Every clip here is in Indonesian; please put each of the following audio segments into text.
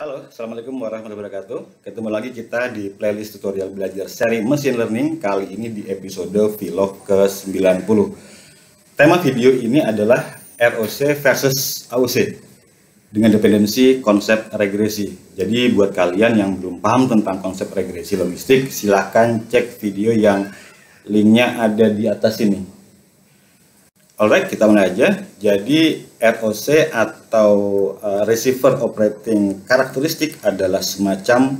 Halo, Assalamualaikum warahmatullahi wabarakatuh. Ketemu lagi kita di playlist tutorial belajar seri Machine Learning. Kali ini di episode vlog ke-90. Tema video ini adalah ROC versus AOC dengan dependensi konsep regresi. Jadi buat kalian yang belum paham tentang konsep regresi logistik, silahkan cek video yang linknya ada di atas ini. Alright, kita mulai aja. Jadi ROC atau Receiver Operating Characteristic adalah semacam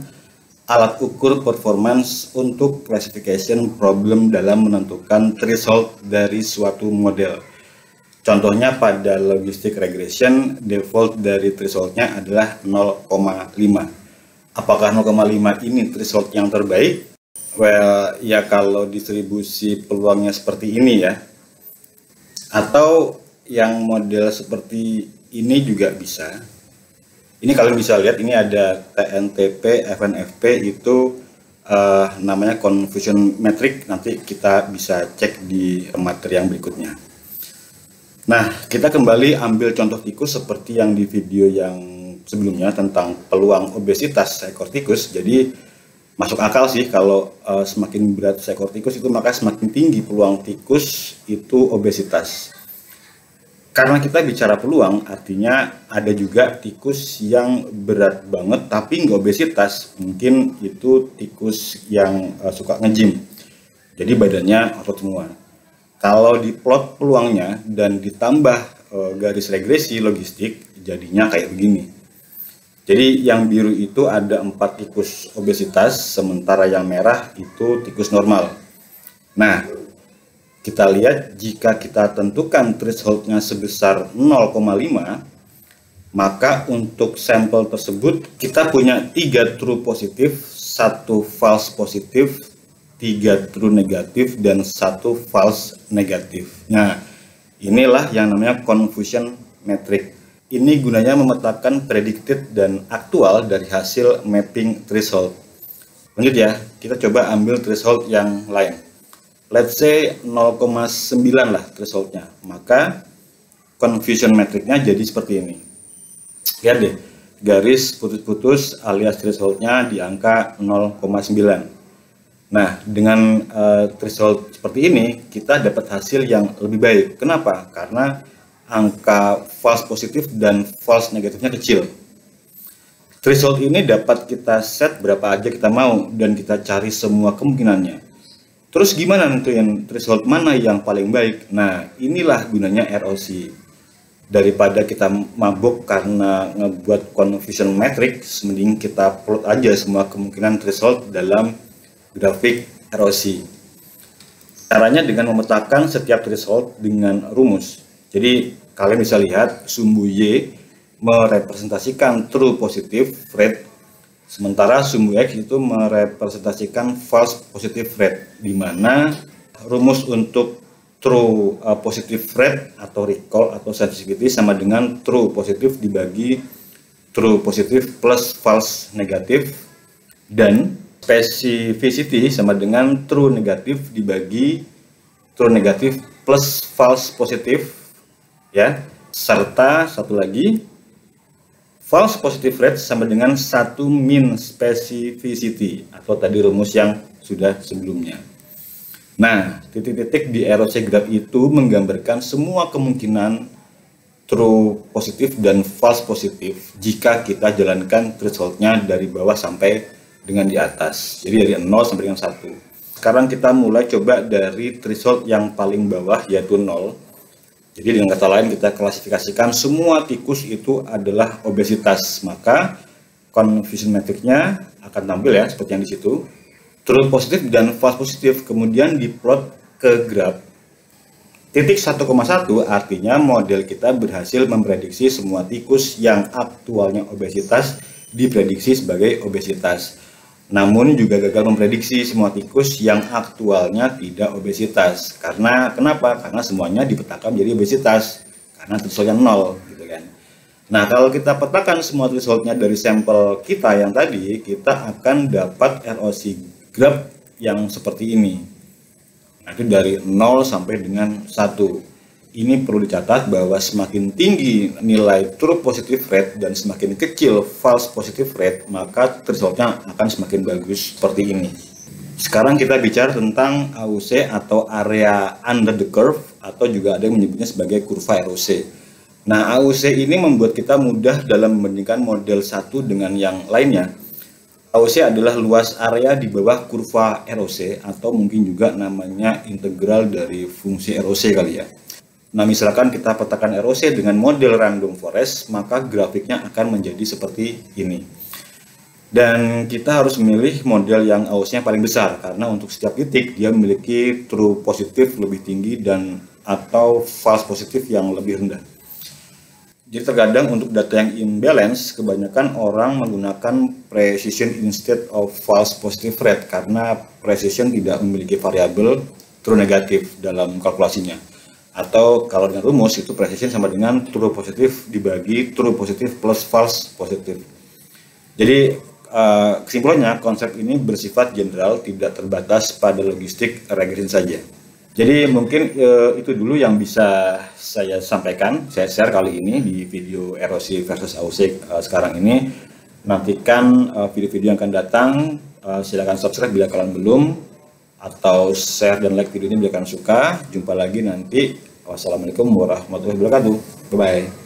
alat ukur performance untuk classification problem dalam menentukan threshold dari suatu model. Contohnya pada logistic regression, default dari thresholdnya adalah 0,5. Apakah 0,5 ini threshold yang terbaik? Well, ya kalau distribusi peluangnya seperti ini ya. Atau yang model seperti ini juga bisa. Ini kalian bisa lihat, ini ada TNTP, FNFP itu namanya confusion metric. Nanti kita bisa cek di materi yang berikutnya. Nah, kita kembali ambil contoh tikus seperti yang di video yang sebelumnya tentang peluang obesitas seekor tikus. Jadi masuk akal sih kalau semakin berat seekor tikus itu maka semakin tinggi peluang tikus itu obesitas. Karena kita bicara peluang, artinya ada juga tikus yang berat banget tapi nggak obesitas. Mungkin itu tikus yang suka nge-gym, jadi badannya otot semua. Kalau diplot peluangnya dan ditambah garis regresi logistik, jadinya kayak begini. Jadi yang biru itu ada 4 tikus obesitas, sementara yang merah itu tikus normal. Nah, kita lihat jika kita tentukan thresholdnya sebesar 0,5, maka untuk sampel tersebut kita punya 3 true positif, 1 false positif, 3 true negatif, dan 1 false negatif. Nah, inilah yang namanya confusion metric. Ini gunanya memetakan predicted dan aktual dari hasil mapping threshold. Lanjut ya, kita coba ambil threshold yang lain. Let's say 0,9 lah thresholdnya. Maka confusion metricnya jadi seperti ini. Lihat deh, garis putus-putus alias thresholdnya di angka 0,9. Nah, dengan threshold seperti ini, kita dapat hasil yang lebih baik. Kenapa? Karena angka false positif dan false negatifnya kecil. Threshold ini dapat kita set berapa aja kita mau dan kita cari semua kemungkinannya. Terus gimana nentuin threshold mana yang paling baik? Nah, inilah gunanya ROC. Daripada kita mabuk karena ngebuat confusion metric, mending kita plot aja semua kemungkinan threshold dalam grafik ROC. Caranya dengan memetakan setiap threshold dengan rumus. Jadi kalian bisa lihat sumbu Y merepresentasikan true positive rate, sementara sumbu X itu merepresentasikan false positive rate, di mana rumus untuk true positive rate atau recall atau sensitivity sama dengan true positif dibagi true positif plus false negatif, dan specificity sama dengan true negatif dibagi true negatif plus false positif. Ya, serta satu lagi, false positive rate sama dengan 1 min specificity atau tadi rumus yang sudah sebelumnya. Nah, titik-titik di ROC graph itu menggambarkan semua kemungkinan true positif dan false positif jika kita jalankan thresholdnya dari bawah sampai dengan di atas. Jadi dari 0 sampai dengan 1. Sekarang kita mulai coba dari threshold yang paling bawah yaitu 0. Jadi dengan kata lain kita klasifikasikan semua tikus itu adalah obesitas, maka confusion metricnya akan tampil ya seperti yang di situ. True positif dan false positif kemudian diplot ke graf. Titik 1,1 artinya model kita berhasil memprediksi semua tikus yang aktualnya obesitas diprediksi sebagai obesitas. Namun juga gagal memprediksi semua tikus yang aktualnya tidak obesitas. Karena kenapa? Karena semuanya dipetakan menjadi obesitas. Karena thresholdnya 0 gitu kan. Nah, kalau kita petakan semua thresholdnya dari sampel kita yang tadi, kita akan dapat ROC graph yang seperti ini. Nah, itu dari 0 sampai dengan 1. ini perlu dicatat bahwa semakin tinggi nilai true positive rate dan semakin kecil false positive rate, maka resultnya akan semakin bagus seperti ini. Sekarang kita bicara tentang AUC atau area under the curve, atau juga ada yang menyebutnya sebagai kurva ROC. Nah, AUC ini membuat kita mudah dalam membandingkan model satu dengan yang lainnya. AUC adalah luas area di bawah kurva ROC, atau mungkin juga namanya integral dari fungsi ROC kali ya. Nah, misalkan kita petakan ROC dengan model random forest, maka grafiknya akan menjadi seperti ini. Dan kita harus memilih model yang AUC-nya paling besar, karena untuk setiap titik dia memiliki true positif lebih tinggi dan atau false positif yang lebih rendah. Jadi terkadang untuk data yang imbalance, kebanyakan orang menggunakan precision instead of false positive rate, karena precision tidak memiliki variabel true negatif dalam kalkulasinya. Atau kalau dengan rumus itu precision sama dengan true positif dibagi true positif plus false positif. Jadi kesimpulannya konsep ini bersifat general, tidak terbatas pada logistik regression saja. Jadi mungkin itu dulu yang bisa saya sampaikan, saya share kali ini di video erosi versus AUC sekarang ini. Nantikan video-video yang akan datang, silakan subscribe bila kalian belum, atau share dan like video ini bila kalian suka. Jumpa lagi nanti. Wassalamualaikum warahmatullahi wabarakatuh. Bye bye.